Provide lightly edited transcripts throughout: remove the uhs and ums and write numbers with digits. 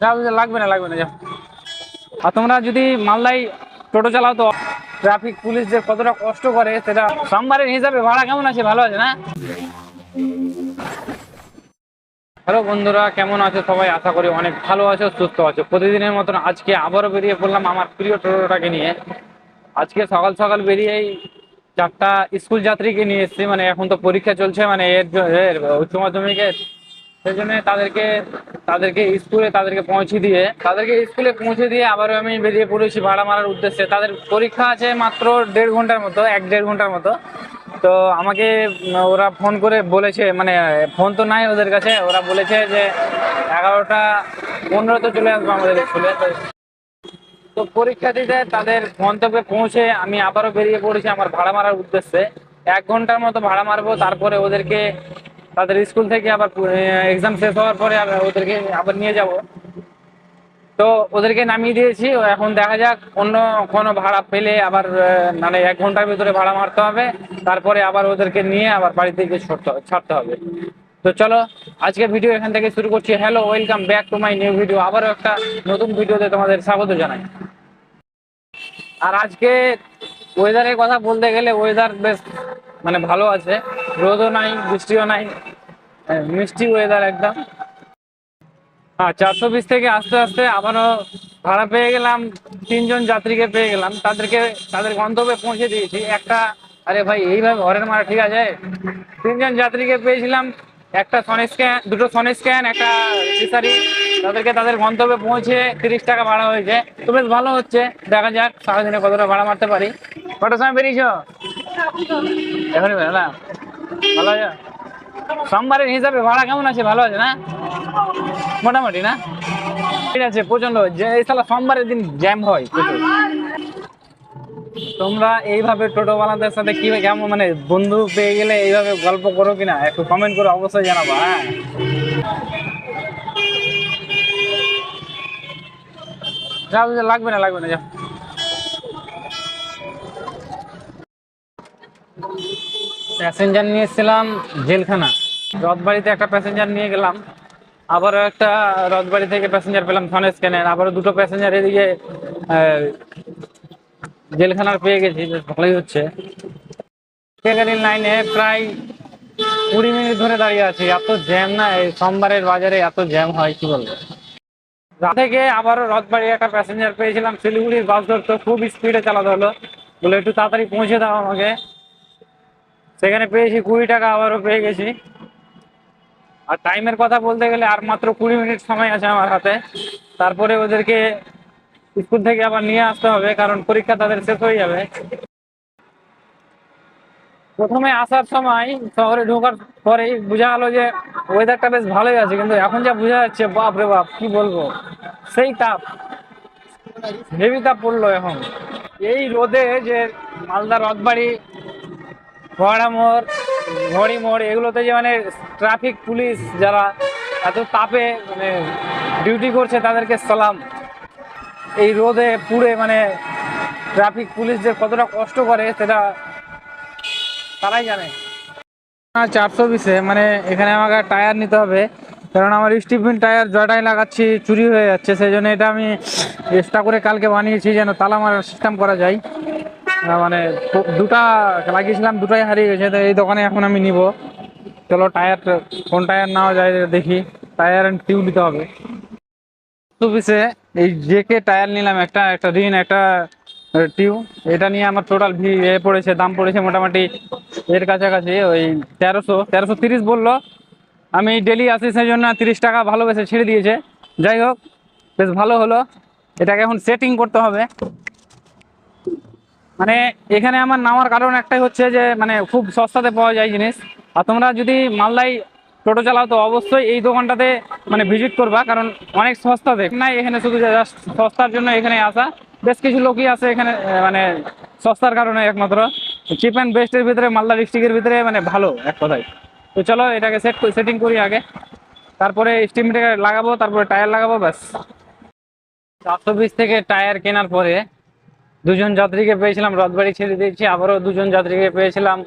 যাও, লাগবে না লাগবে না, যাও। আর তোমরা যদি মালদায় টোটো চালাও তো ট্রাফিক পুলিশ যে কতটা কষ্ট করে সেটা সোমবারের হিসাবে ভাড়া কেমন আছে? ভালো আছে না? হ্যালো বন্ধুরা, কেমন আছো সবাই? আশা করি অনেক ভালো আছো, সুস্থ আছো। প্রতিদিনের মতন আজকে আবারও বেরিয়ে পড়লাম আমার প্রিয় টোটোটাকে নিয়ে। আজকে সকাল সকাল বেরিয়েই 4টা স্কুল যাত্রীকে নিয়ে এসেছি। মানে এখন তো পরীক্ষা চলছে, মানে এর উচ্চ মাধ্যমিকের। সেই জন্য তাদেরকে তাদেরকে স্কুলে তাদেরকে স্কুলে পৌঁছে দিয়ে আবারও আমি বেরিয়ে পড়েছি ভাড়া মারার উদ্দেশ্যে। তাদের পরীক্ষা আছে মাত্র 1.5 ঘন্টার মতো, 1-1.5 ঘন্টার মতো। তো আমাকে ওরা ফোন করে বলেছে, মানে ফোন তো নাই ওদের কাছে, ওরা বলেছে যে 11টা 15 চলে আসবো আমাদের স্কুলে। তো পরীক্ষা দিতে তাদের গন্তব্যে পৌঁছে আমি আবারও বেরিয়ে পড়েছি আমার ভাড়া মারার উদ্দেশ্যে। 1 ঘন্টার মতো ভাড়া মারবো, তারপরে ওদেরকে তাদের স্কুল থেকে আবার এক্সাম শেষ হওয়ার পরে ওদেরকে আবার নিয়ে যাব। তো ওদেরকে নামিয়ে দিয়েছি। এখন দেখা যাক অন্য কোনো ভাড়া পেলে আবার মানে 1 ঘন্টার ভিতরে ভাড়া মারতে হবে। তারপরে আবার ওদেরকে নিয়ে আবার বাড়িতে গিয়ে ছাড়তে হবে। তো চলো, আজকের ভিডিও এখান থেকে শুরু করছি। Hello, welcome back to my new video. আবারও একটা নতুন ভিডিওতে তোমাদের স্বাগত জানাই। আর আজকে ওয়েদারের কথা বলতে গেলে ওয়েদার বেশ মানে ভালো আছে, রোদও নাই বৃষ্টিও নাই, মিষ্টি ওয়েদার একদম। হ্যাঁ, 420 থেকে আস্তে আস্তে আবারও ভাড়া পেয়ে গেলাম। 3জন যাত্রীকে পেয়ে গেলাম, তাদেরকে তাদের গন্তব্যে পৌঁছে দিয়েছি একটা। আরে ভাই, এইভাবে ঘরের মারা ঠিক আছে? 3জন যাত্রীকে পেয়েছিলাম, একটা সন স্ক্যান, দুটো সন স্ক্যান, একটা ফিসারি। তাদেরকে তাদের গন্তব্যে পৌঁছে 30 টাকা ভাড়া হয়েছে। তো বেশ ভালো হচ্ছে, দেখা যাক সারাদিনে কতটা ভাড়া মারতে পারি। কটার সময় বেরিয়েছ? এখনই বেরো না? ভালো আছে? সোমবারের হিসাবে ভাড়া কেমন আছে? ভালো আছে না? মোটামুটি না? ঠিক আছে, প্রচন্ড যে এই সালা সোমবারের দিন জ্যাম হয় প্রচুর। তোমরা এইভাবে টোটোওয়ালাদের সাথে কি কেমন মানে বন্ধু পেয়ে গেলে এইভাবে গল্প করো কিনা একটু কমেন্ট করে অবশ্যই জানাবো, হ্যাঁ। যাও, লাগবে না লাগবে না, যাও। প্যাসেঞ্জার নিয়ে এসেছিলাম জেলখানা, রথবাড়িতে একটা প্যাসেঞ্জার নিয়ে গেলাম। আবারও একটা রথবাড়ি থেকে প্যাসেঞ্জার পেলাম সন স্ক্যানের। আবারও দুটো প্যাসেঞ্জার এদিকে জেলখানার পেয়ে গেছি, বেশ ভালোই হচ্ছে। গাড়ির লাইনে প্রায় 20 মিনিট ধরে দাঁড়িয়ে আছি, এত জ্যাম না এই সোমবারের বাজারে, এত জ্যাম হয় কি বলবো। রাত থেকে আবারও রথবাড়ি একটা প্যাসেঞ্জার পেয়েছিলাম, শিলিগুড়ির বাস ধরতো, খুব স্পিডে চালাতে হলো, বলে একটু তাড়াতাড়ি পৌঁছে দাও আমাকে। সেখানে পেয়েছি 20 টাকা, আবারও পেয়ে গেছি। আর টাইমের কথা বলতে গেলে আর মাত্র 20 মিনিট সময় আছে আমার হাতে। তারপরে ওদেরকে স্কুল থেকে আবার নিয়ে আসতে হবে, কারণ পরীক্ষা তাদের শেষ হয়ে যাবে। প্রথমে আসার সময় শহরে ঢোকার পরেই বোঝা গেল যে ওয়েদারটা বেশ ভালোই আছে, কিন্তু এখন যা বোঝা যাচ্ছে, বাপ রে বাপ, কি বলবো, সেই তাপ, হেভি তাপ পড়লো এখন এই রোদে। যে মালদা রথবাড়ি, ফোয়ারা মোড়, ঘড়ি মোড়, এগুলোতে যে মানে ট্রাফিক পুলিশ যারা এত তাপে মানে ডিউটি করছে তাদেরকে সালাম। এই রোদে পুড়ে মানে ট্রাফিক পুলিশ যে কতটা কষ্ট করে সেটা তারাই জানে। 420-এ মানে এখানে আমাকে টায়ার নিতে হবে, কারণ আমার স্টিফিন টায়ার জয়টাই লাগাচ্ছি চুরি হয়ে যাচ্ছে। সেই জন্য এটা আমি এক্সট্রা করে কালকে বানিয়েছি, যেন তালা মারার সিস্টেম করা যায়। মানে দুটা লাগিয়েছিলাম, দুটাই হারিয়ে গেছে। তো এই দোকানে এখন আমি নিব। চলো টায়ার, কোন টায়ার নেওয়া যায় দেখি। টায়ার অ্যান্ড টিউব নিতে হবে। 420-এ এই জেকে টায়ার নিলাম, একটা একটা রিন, একটা টিউ। এটা নিয়ে আমার টোটাল পড়েছে, দাম পড়েছে মোটামুটি এর কাছাকাছি ওই 1330 বললো। আমি ডেলি আসি সেই জন্য 30 টাকা ভালোবেসে ছেড়ে দিয়েছে। যাই হোক, বেশ ভালো হলো। এটাকে এখন সেটিং করতে হবে। মানে এখানে আমার নামার কারণ একটাই হচ্ছে যে মানে খুব সস্তাতে পাওয়া যায় জিনিস। আর তোমরা যদি মালদায় টোটো চালাও তো অবশ্যই এই দোকানটাতে মানে ভিজিট করবা, কারণ অনেক সস্তাতে নাই এখানে, শুধু জাস্ট সস্তার জন্য এখানে আসা। বেশ কিছু লোকই আছে এখানে মানে সস্তার কারণে একমাত্র। চিপ অ্যান্ড বেস্টের ভিতরে মালদা ডিস্ট্রিক্টের ভিতরে মানে ভালো এক কথায়। তো চলো এটাকে সেটিং করি আগে, তারপরে স্টিমটাকে লাগাবো, তারপরে টায়ার লাগাবো, ব্যাস। 420 থেকে টায়ার কেনার পরে 2জন যাত্রীকে পেয়েছিলাম রথবাড়ি ছেড়ে দিয়েছি, আবারও 2জন যাত্রীকে পেয়েছিলাম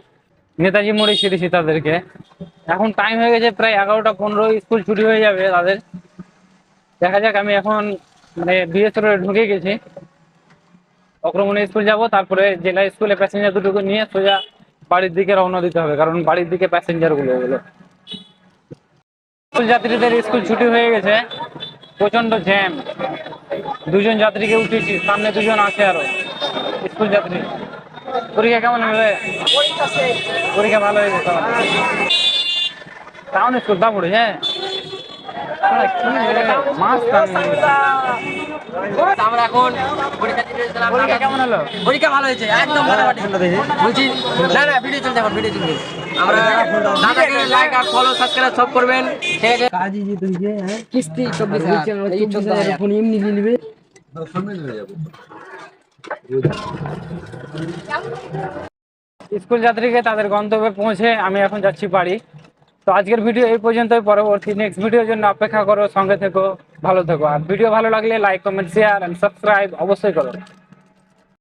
নেতাজি মোড়ে ছেড়েছি তাদেরকে। এখন টাইম হয়ে গেছে প্রায় 11টা 15, স্কুল ছুটি হয়ে যাবে তাদের। দেখা যাক, আমি এখন মানে বিএস রোডে ঢুকে গেছি। অক্রমণে স্কুল যাব, তারপরে জেলা স্কুলে প্যাসেঞ্জার দুটোকে নিয়ে সোজা বাড়ির দিকে রওনা দিতে হবে, কারণ বাড়ির দিকে প্যাসেঞ্জার গুলো এগুলো। স্কুল যাত্রীদের স্কুল ছুটি হয়ে গেছে, প্রচন্ড জ্যাম। দুজন যাত্রীকে উঠেছি, সামনে দুজন আছে আরো স্কুল যাত্রী। পরীক্ষা কেমন হবে? পরীক্ষা ভালো হয়েছে সবার। টাউন স্কুল দাপুরে, হ্যাঁ মাছ আমরা এখন পরীক্ষা দিতে এসেছিলাম। পরীক্ষা কেমন হলো? পরীক্ষা ভালো হয়েছে, একদম ফাটাফাটি। বলছি না না, ভিডিও চলছে এখন, ভিডিও চলছে। আমরা দাদাকে লাইক আর ফলো সাবস্ক্রাইব সব করবেন, ঠিক আছে? কাজই যে তুই যে হ্যাঁ কিস্তি 24,000 এই 14,000 ফোন এমনি নিয়ে নিবে। স্কুল যাত্রীকে তাদের গন্তব্যে পৌঁছে আমি এখন যাচ্ছি বাড়ি। তো আজকের ভিডিও এই পর্যন্তই, পরবর্তী নেক্সট ভিডিওর জন্য অপেক্ষা করো, সঙ্গে থেকো, ভালো থেকো। আর ভিডিও ভালো লাগলে like, comment, share and subscribe অবশ্যই করো।